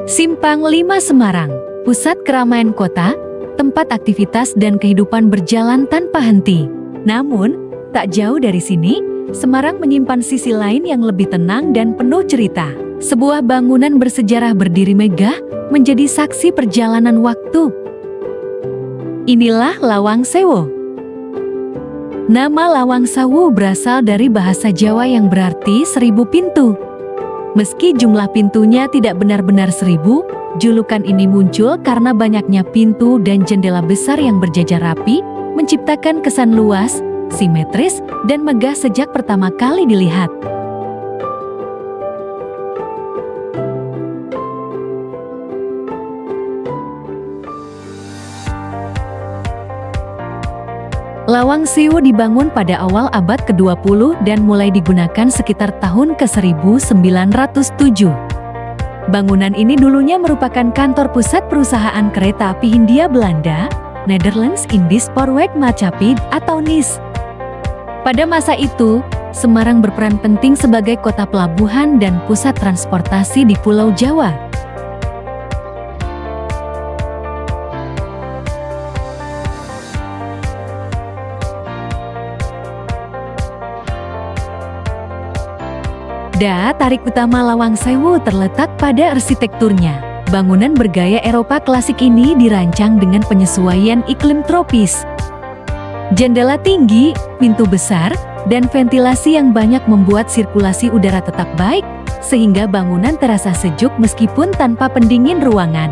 Simpang 5 Semarang, pusat keramaian kota, tempat aktivitas dan kehidupan berjalan tanpa henti. Namun, tak jauh dari sini, Semarang menyimpan sisi lain yang lebih tenang dan penuh cerita. Sebuah bangunan bersejarah berdiri megah menjadi saksi perjalanan waktu. Inilah Lawang Sewu. Nama Lawang Sewu berasal dari bahasa Jawa yang berarti 1000 pintu. Meski jumlah pintunya tidak benar-benar 1000, julukan ini muncul karena banyaknya pintu dan jendela besar yang berjajar rapi, menciptakan kesan luas, simetris, dan megah sejak pertama kali dilihat. Lawang Sewu dibangun pada awal abad ke-20 dan mulai digunakan sekitar tahun ke-1907. Bangunan ini dulunya merupakan kantor pusat perusahaan kereta api Hindia Belanda, Netherlands Indisch Spoorwegmaatschappij atau NIS. Pada masa itu, Semarang berperan penting sebagai kota pelabuhan dan pusat transportasi di Pulau Jawa. Daya tarik utama Lawang Sewu terletak pada arsitekturnya. Bangunan bergaya Eropa klasik ini dirancang dengan penyesuaian iklim tropis. Jendela tinggi, pintu besar, dan ventilasi yang banyak membuat sirkulasi udara tetap baik, sehingga bangunan terasa sejuk meskipun tanpa pendingin ruangan.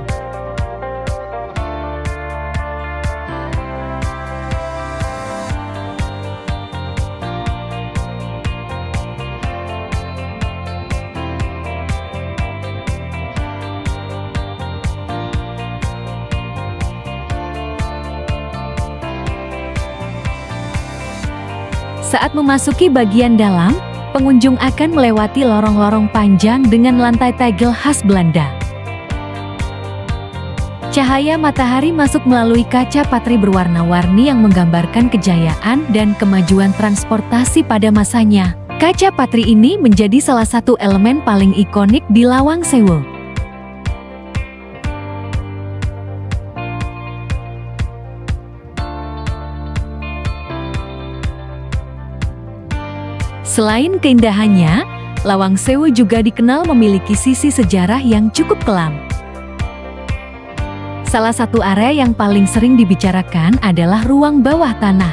Saat memasuki bagian dalam, pengunjung akan melewati lorong-lorong panjang dengan lantai tegel khas Belanda. Cahaya matahari masuk melalui kaca patri berwarna-warni yang menggambarkan kejayaan dan kemajuan transportasi pada masanya. Kaca patri ini menjadi salah satu elemen paling ikonik di Lawang Sewu. Selain keindahannya, Lawang Sewu juga dikenal memiliki sisi sejarah yang cukup kelam. Salah satu area yang paling sering dibicarakan adalah ruang bawah tanah.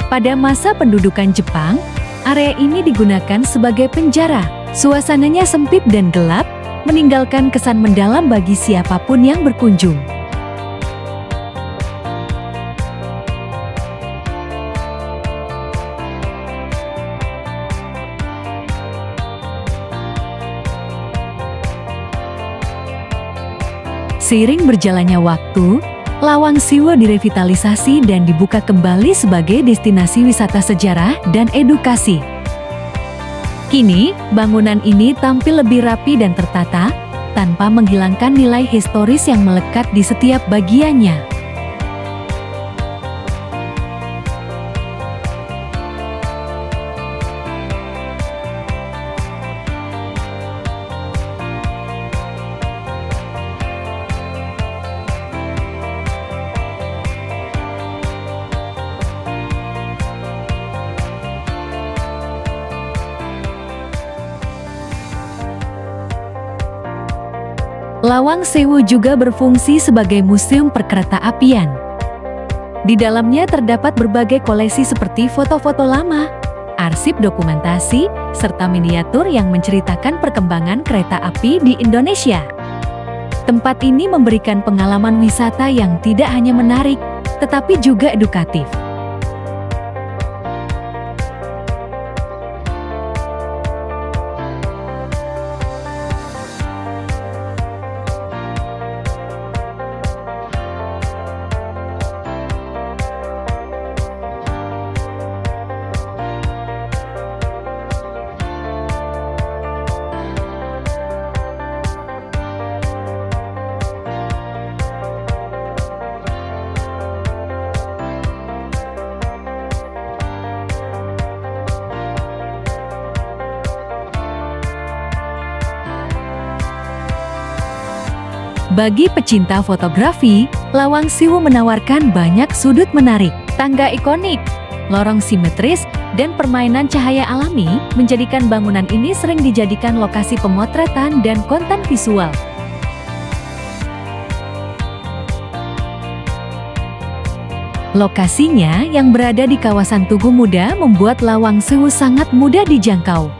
Pada masa pendudukan Jepang, area ini digunakan sebagai penjara. Suasananya sempit dan gelap, meninggalkan kesan mendalam bagi siapapun yang berkunjung. Seiring berjalannya waktu, Lawang Sewu direvitalisasi dan dibuka kembali sebagai destinasi wisata sejarah dan edukasi. Kini, bangunan ini tampil lebih rapi dan tertata, tanpa menghilangkan nilai historis yang melekat di setiap bagiannya. Lawang Sewu juga berfungsi sebagai museum perkereta-apian. Di dalamnya terdapat berbagai koleksi seperti foto-foto lama, arsip dokumentasi, serta miniatur yang menceritakan perkembangan kereta api di Indonesia. Tempat ini memberikan pengalaman wisata yang tidak hanya menarik, tetapi juga edukatif. Bagi pecinta fotografi, Lawang Siwu menawarkan banyak sudut menarik. Tangga ikonik, lorong simetris, dan permainan cahaya alami menjadikan bangunan ini sering dijadikan lokasi pemotretan dan konten visual. Lokasinya yang berada di kawasan Tugu Muda membuat Lawang Siwu sangat mudah dijangkau.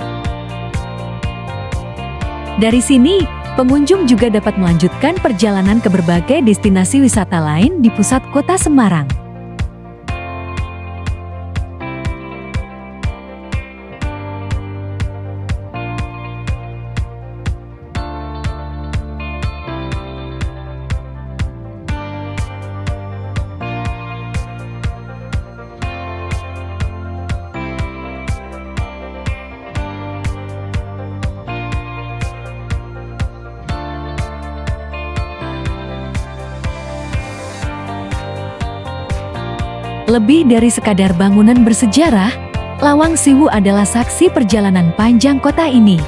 Dari sini, pengunjung juga dapat melanjutkan perjalanan ke berbagai destinasi wisata lain di pusat kota Semarang. Lebih dari sekadar bangunan bersejarah, Lawang Siwu adalah saksi perjalanan panjang kota ini.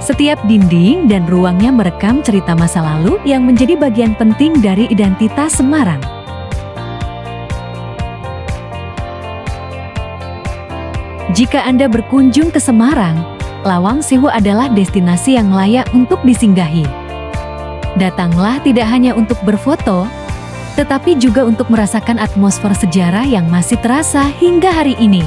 Setiap dinding dan ruangnya merekam cerita masa lalu yang menjadi bagian penting dari identitas Semarang. Jika Anda berkunjung ke Semarang, Lawang Siwu adalah destinasi yang layak untuk disinggahi. Datanglah tidak hanya untuk berfoto, tetapi juga untuk merasakan atmosfer sejarah yang masih terasa hingga hari ini.